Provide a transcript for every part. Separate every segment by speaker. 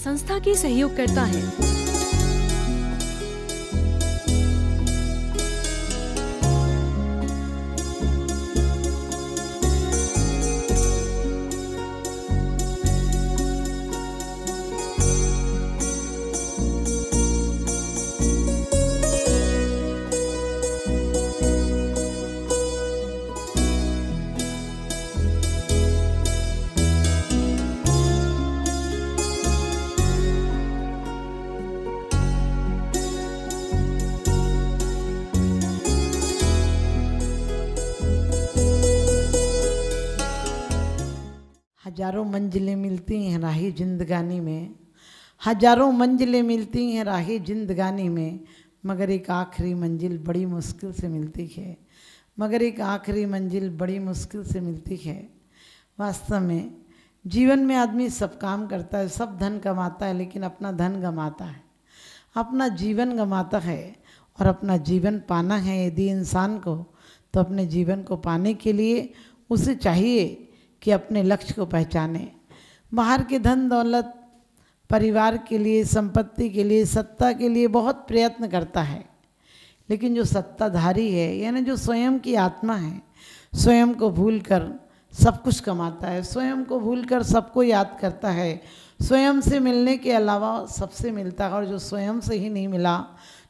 Speaker 1: संस्था की सहयोग करता है।
Speaker 2: हजारों मंजिलें मिलती हैं राही जिंदगानी में, हजारों मंजिलें मिलती हैं राही जिंदगानी में, मगर एक आखिरी मंजिल बड़ी मुश्किल से मिलती है, मगर एक आखिरी मंजिल बड़ी मुश्किल से मिलती है। वास्तव में जीवन में आदमी सब काम करता है, सब धन कमाता है, लेकिन अपना धन गंवाता है, अपना जीवन गंवाता है। और अपना जीवन पाना है यदि इंसान को, तो अपने जीवन को पाने के लिए उसे चाहिए कि अपने लक्ष्य को पहचाने। बाहर के धन दौलत, परिवार के लिए, संपत्ति के लिए, सत्ता के लिए बहुत प्रयत्न करता है, लेकिन जो सत्ताधारी है यानी जो स्वयं की आत्मा है, स्वयं को भूलकर सब कुछ कमाता है, स्वयं को भूलकर सबको याद करता है, स्वयं से मिलने के अलावा सबसे मिलता है। और जो स्वयं से ही नहीं मिला,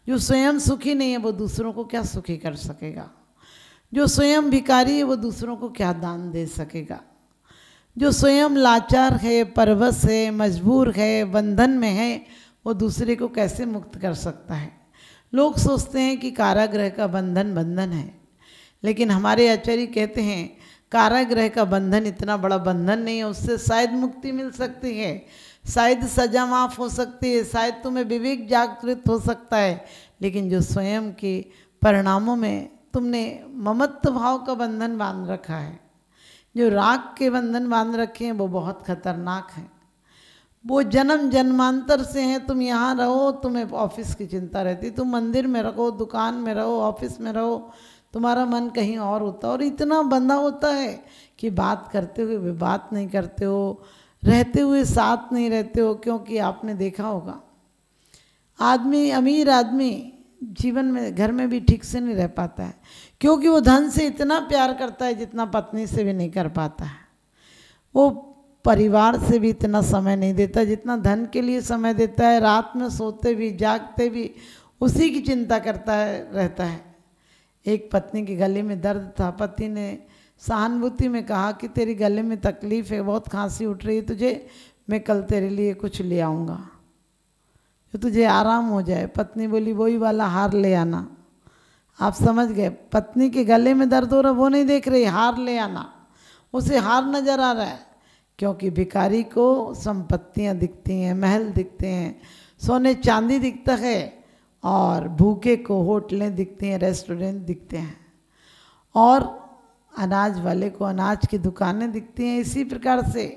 Speaker 2: जो स्वयं सुखी नहीं है, वो दूसरों को क्या सुखी कर सकेगा। जो स्वयं भिखारी है वो दूसरों को क्या दान दे सकेगा। जो स्वयं लाचार है, परवश है, मजबूर है, बंधन में है, वो दूसरे को कैसे मुक्त कर सकता है। लोग सोचते हैं कि कारागृह का बंधन बंधन है, लेकिन हमारे आचार्य कहते हैं कारागृह का बंधन इतना बड़ा बंधन नहीं है, उससे शायद मुक्ति मिल सकती है, शायद सजा माफ हो सकती है, शायद तुम्हें विवेक जागृत हो सकता है, लेकिन जो स्वयं के परिणामों में तुमने ममत्व भाव का बंधन बांध रखा है, जो राग के बंधन बांध रखे हैं, वो बहुत खतरनाक हैं। वो जन्म जन्मांतर से हैं। तुम यहाँ रहो, तुम्हें ऑफिस की चिंता रहती, तुम मंदिर में रहो, दुकान में रहो, ऑफिस में रहो, तुम्हारा मन कहीं और होता है। और इतना बंधा होता है कि बात करते हुए भी बात नहीं करते हो, रहते हुए साथ नहीं रहते हो। क्योंकि आपने देखा होगा आदमी, अमीर आदमी जीवन में, घर में भी ठीक से नहीं रह पाता है, क्योंकि वो धन से इतना प्यार करता है जितना पत्नी से भी नहीं कर पाता है। वो परिवार से भी इतना समय नहीं देता जितना धन के लिए समय देता है। रात में सोते भी जागते भी उसी की चिंता करता है, रहता है। एक पत्नी के गले में दर्द था, पति ने सहानुभूति में कहा कि तेरी गले में तकलीफ़ है, बहुत खांसी उठ रही है तुझे, मैं कल तेरे लिए कुछ ले आऊँगा जो तुझे आराम हो जाए। पत्नी बोली वही वाला हार ले आना। आप समझ गए, पत्नी के गले में दर्द हो रहा, वो नहीं देख रही, हार ले आना। उसे हार नजर आ रहा है, क्योंकि भिखारी को संपत्तियां दिखती हैं, महल दिखते हैं, सोने चांदी दिखता है, और भूखे को होटलें दिखती हैं, रेस्टोरेंट दिखते हैं, और अनाज वाले को अनाज की दुकानें दिखती हैं। इसी प्रकार से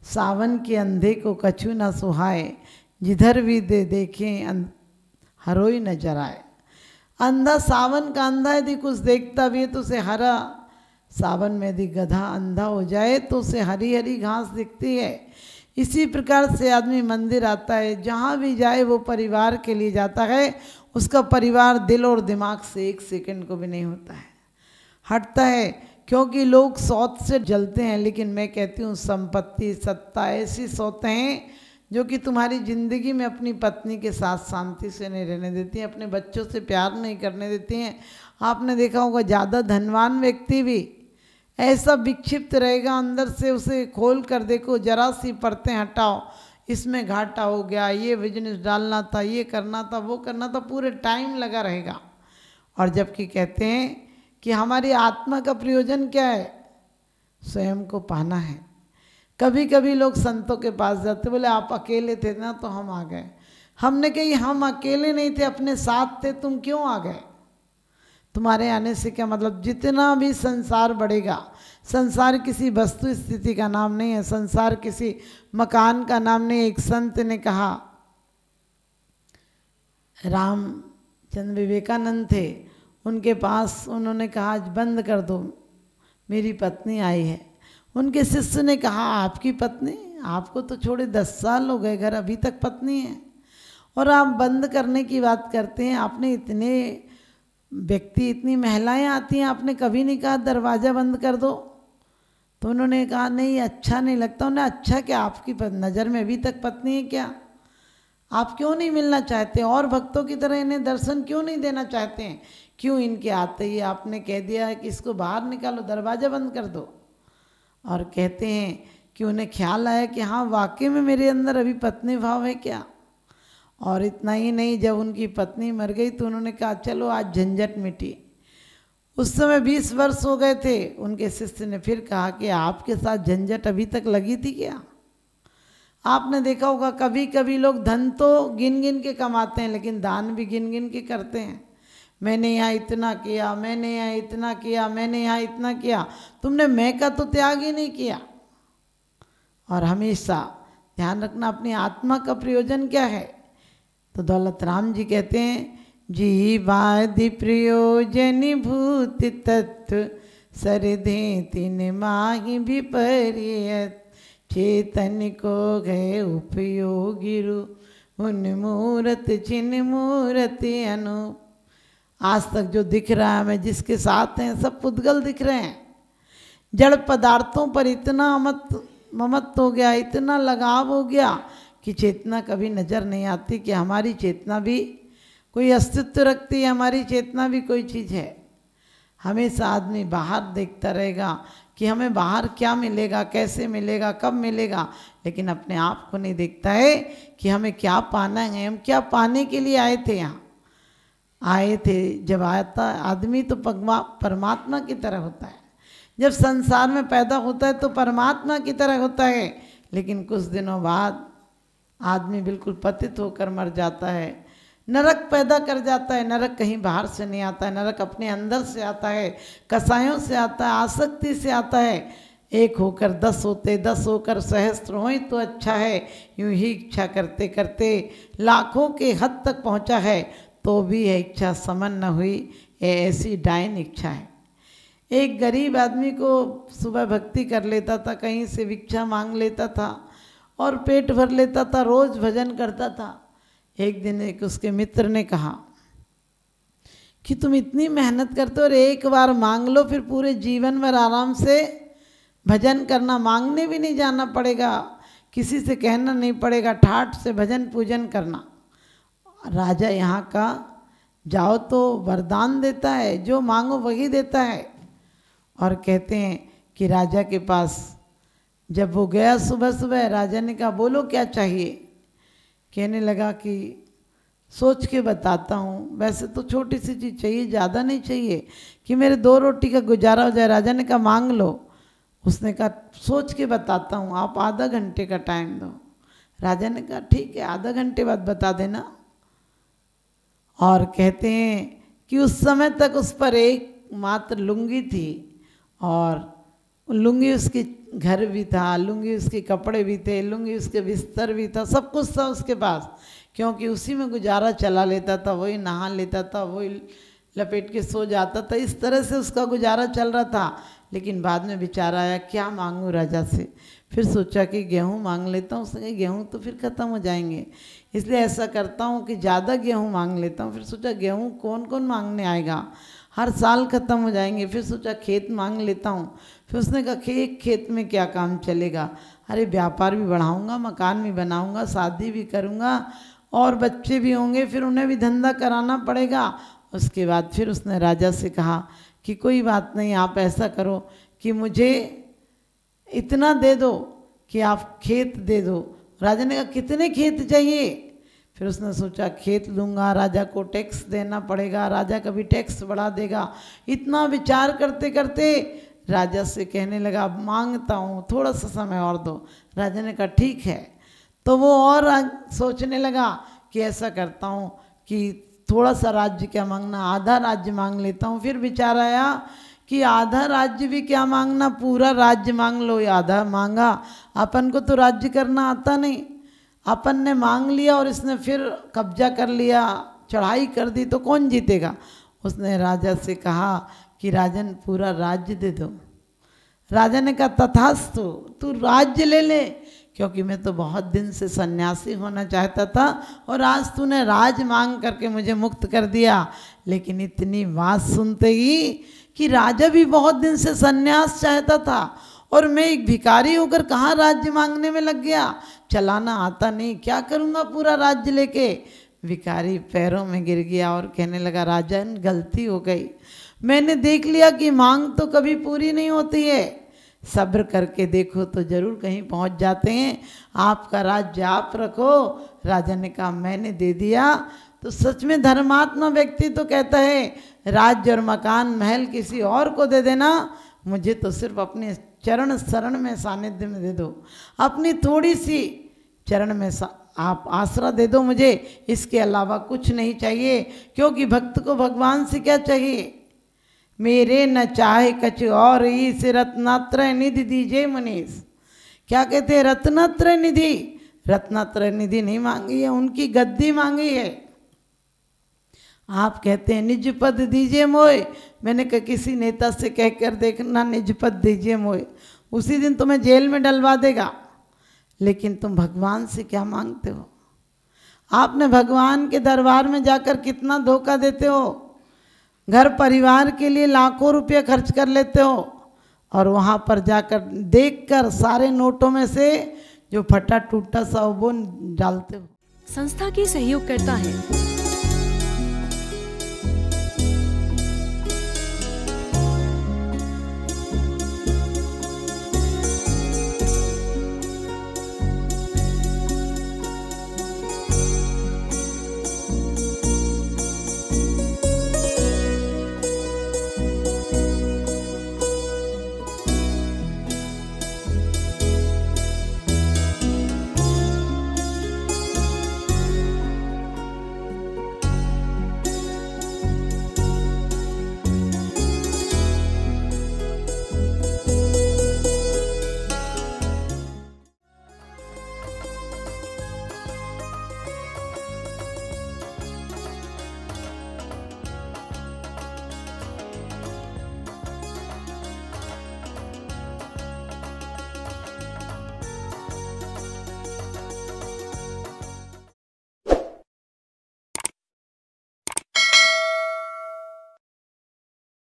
Speaker 2: सावन के अंधे को कछु न सुहाए, जिधर भी दे देखें हरोई नजर आए। अंधा, सावन का अंधा यदि कुछ देखता भी है तो उसे हरा, सावन में यदि गधा अंधा हो जाए तो उसे हरी हरी घास दिखती है। इसी प्रकार से आदमी मंदिर आता है, जहाँ भी जाए वो परिवार के लिए जाता है, उसका परिवार दिल और दिमाग से एक सेकंड को भी नहीं होता है, हटता है। क्योंकि लोग सौत से जलते हैं, लेकिन मैं कहती हूँ संपत्ति, सत्ता ऐसी सौतें हैं जो कि तुम्हारी ज़िंदगी में अपनी पत्नी के साथ शांति से नहीं रहने देती हैं, अपने बच्चों से प्यार नहीं करने देती हैं। आपने देखा होगा ज़्यादा धनवान व्यक्ति भी ऐसा विक्षिप्त रहेगा अंदर से, उसे खोल कर देखो, जरा सी परतें हटाओ, इसमें घाटा हो गया, ये बिजनेस डालना था, ये करना था, वो करना था, पूरे टाइम लगा रहेगा। और जबकि कहते हैं कि हमारी आत्मा का प्रयोजन क्या है, स्वयं को पाना है। कभी कभी लोग संतों के पास जाते, बोले आप अकेले थे ना तो हम आ गए। हमने कही हम अकेले नहीं थे, अपने साथ थे, तुम क्यों आ गए। तुम्हारे आने से क्या मतलब। जितना भी संसार बढ़ेगा, संसार किसी वस्तु स्थिति का नाम नहीं है, संसार किसी मकान का नाम नहीं है। एक संत ने कहा, रामचंद्र विवेकानंद थे, उनके पास उन्होंने कहा आज बंद कर दो, मेरी पत्नी आई है। उनके शिष्य ने कहा आपकी पत्नी, आपको तो छोड़े 10 साल हो गए घर, अभी तक पत्नी है और आप बंद करने की बात करते हैं। आपने इतने व्यक्ति, इतनी महिलाएं आती हैं, आपने कभी नहीं कहा दरवाज़ा बंद कर दो। तो उन्होंने कहा नहीं अच्छा नहीं लगता। उन्हें अच्छा क्या, आपकी नज़र में अभी तक पत्नी है क्या? आप क्यों नहीं मिलना चाहते? और भक्तों की तरह इन्हें दर्शन क्यों नहीं देना चाहते हैं? क्यों इनके आते ही आपने कह दिया है कि इसको बाहर निकालो, दरवाज़ा बंद कर दो? और कहते हैं कि उन्हें ख्याल आया कि हाँ वाकई में मेरे अंदर अभी पत्नी भाव है क्या। और इतना ही नहीं, जब उनकी पत्नी मर गई तो उन्होंने कहा चलो आज झंझट मिटी। उस समय 20 वर्ष हो गए थे। उनके शिष्य ने फिर कहा कि आपके साथ झंझट अभी तक लगी थी क्या? आपने देखा होगा कभी कभी लोग धन तो गिन गिन के कमाते हैं, लेकिन दान भी गिन गिन के करते हैं। मैंने यहाँ इतना किया, मैंने यहाँ इतना किया, मैंने यहाँ इतना किया। तुमने मैं का तो त्याग ही नहीं किया। और हमेशा ध्यान रखना अपनी आत्मा का प्रयोजन क्या है। तो दौलत राम जी कहते हैं जीवादि प्रयोजन भूत तत्व सरधे तीन माही विपर्यत चेतन को गए उपयोगी रू उन्मूर्त चिन्ह मूर्त अनु। आज तक जो दिख रहा है हमें, जिसके साथ हैं, सब पुद्गल दिख रहे हैं। जड़ पदार्थों पर इतना ममत्व हो गया, इतना लगाव हो गया कि चेतना कभी नज़र नहीं आती कि हमारी चेतना भी कोई अस्तित्व रखती है, हमारी चेतना भी कोई चीज़ है। हमेशा आदमी बाहर देखता रहेगा कि हमें बाहर क्या मिलेगा, कैसे मिलेगा, कब मिलेगा, लेकिन अपने आप को नहीं देखता है कि हमें क्या पाना है, हम क्या पाने के लिए आए थे। यहाँ आए थे, जब आता आदमी तो परमात्मा की तरह होता है। जब संसार में पैदा होता है तो परमात्मा की तरह होता है, लेकिन कुछ दिनों बाद आदमी बिल्कुल पतित होकर मर जाता है, नरक पैदा कर जाता है। नरक कहीं बाहर से नहीं आता है, नरक अपने अंदर से आता है, कसायों से आता है, आसक्ति से आता है। 1 होकर 10 होते, 10 होकर सहस्त्र हों तो अच्छा है। यूं ही इच्छा करते करते लाखों के हद तक पहुंचा है, तो भी यह इच्छा समन न हुई। ये ऐसी डायन इच्छा है। एक गरीब आदमी को सुबह भक्ति कर लेता था, कहीं से भिक्षा मांग लेता था और पेट भर लेता था, रोज भजन करता था। एक दिन एक उसके मित्र ने कहा कि तुम इतनी मेहनत करते हो और एक बार मांग लो, फिर पूरे जीवन भर आराम से भजन करना, मांगने भी नहीं जाना पड़ेगा, किसी से कहना नहीं पड़ेगा, ठाठ से भजन पूजन करना। राजा यहाँ का जाओ तो वरदान देता है, जो मांगो वही देता है। और कहते हैं कि राजा के पास जब वो गया सुबह सुबह, राजा ने कहा बोलो क्या चाहिए। कहने लगा कि सोच के बताता हूँ, वैसे तो छोटी सी चीज़ चाहिए, ज़्यादा नहीं चाहिए, कि मेरे 2 रोटी का गुजारा हो जाए। राजा ने कहा मांग लो। उसने कहा सोच के बताता हूँ, आप आधा घंटे का टाइम दो। राजा ने कहा ठीक है, आधा घंटे बाद बता देना। और कहते हैं कि उस समय तक उस पर एक मात्र लुंगी थी, और लुंगी उसकी घर भी था, लुंगी उसके कपड़े भी थे, लुंगी उसके बिस्तर भी था, सब कुछ था उसके पास, क्योंकि उसी में गुजारा चला लेता था, वही नहा लेता था, वही लपेट के सो जाता था। इस तरह से उसका गुजारा चल रहा था। लेकिन बाद में विचार आया क्या मांगूं राजा से। फिर सोचा कि गेहूँ मांग लेता हूँ। उसने कहा गेहूँ तो फिर ख़त्म हो जाएंगे, इसलिए ऐसा करता हूँ कि ज़्यादा गेहूँ मांग लेता हूँ। फिर सोचा गेहूँ कौन कौन मांगने आएगा, हर साल ख़त्म हो जाएंगे। फिर सोचा खेत मांग लेता हूँ। फिर उसने कहा खेत में क्या काम चलेगा, अरे व्यापार भी बढ़ाऊँगा, मकान भी बनाऊँगा, शादी भी करूँगा और बच्चे भी होंगे, फिर उन्हें भी धंधा कराना पड़ेगा। उसके बाद फिर उसने राजा से कहा कि कोई बात नहीं, आप ऐसा करो कि मुझे इतना दे दो कि आप खेत दे दो। राजा ने कहा कितने खेत चाहिए। फिर उसने सोचा खेत लूँगा, राजा को टैक्स देना पड़ेगा, राजा कभी टैक्स बढ़ा देगा। इतना विचार करते करते राजा से कहने लगा मांगता हूँ, थोड़ा सा समय और दो। राजा ने कहा ठीक है। तो वो और सोचने लगा कि ऐसा करता हूँ कि थोड़ा सा राज्य क्या मांगना, आधा राज्य मांग लेता हूँ। फिर विचार आया कि आधा राज्य भी क्या मांगना, पूरा राज्य मांग लो। आधा मांगा, अपन को तो राज्य करना आता नहीं, अपन ने मांग लिया और इसने फिर कब्जा कर लिया, चढ़ाई कर दी, तो कौन जीतेगा। उसने राजा से कहा कि राजन पूरा राज्य दे दो। राजा ने कहा तथास्तु, तू राज्य ले ले, क्योंकि मैं तो बहुत दिन से सन्यासी होना चाहता था और आज तूने राज मांग करके मुझे मुक्त कर दिया। लेकिन इतनी बात सुनते ही कि राजा भी बहुत दिन से सन्यास चाहता था और मैं एक भिखारी होकर कहाँ राज्य मांगने में लग गया, चलाना आता नहीं, क्या करूँगा पूरा राज्य लेके। भिखारी पैरों में गिर गया और कहने लगा राजन गलती हो गई, मैंने देख लिया कि मांग तो कभी पूरी नहीं होती है, सब्र करके देखो तो जरूर कहीं पहुंच जाते हैं, आपका राज्य आप रखो। राजा ने कहा मैंने दे दिया। तो सच में धर्मात्मा व्यक्ति तो कहता है राज्य और मकान महल किसी और को दे देना, मुझे तो सिर्फ अपने चरण शरण में सानिध्य में दे दो, अपनी थोड़ी सी चरण में आप आसरा दे दो मुझे, इसके अलावा कुछ नहीं चाहिए। क्योंकि भक्त को भगवान से क्या चाहिए, मेरे न चाहे कछ और इस रत्नात्रय निधि दीजिए मनीष। क्या कहते हैं रत्नात्रय निधि, रत्नात्रय निधि नहीं मांगी है, उनकी गद्दी मांगी है। आप कहते हैं निज पद दीजिए मोए, मैंने कहा किसी नेता से कहकर देखना निज पद दीजिए मोए, उसी दिन तुम्हें जेल में डलवा देगा। लेकिन तुम भगवान से क्या मांगते हो, आपने भगवान के दरबार में जाकर कितना धोखा देते हो, घर परिवार के लिए लाखों रुपये खर्च कर लेते हो और वहाँ पर जाकर देखकर सारे नोटों में से जो फटा टूटा सा वो डालते हो।
Speaker 1: संस्था की सहयोग करता है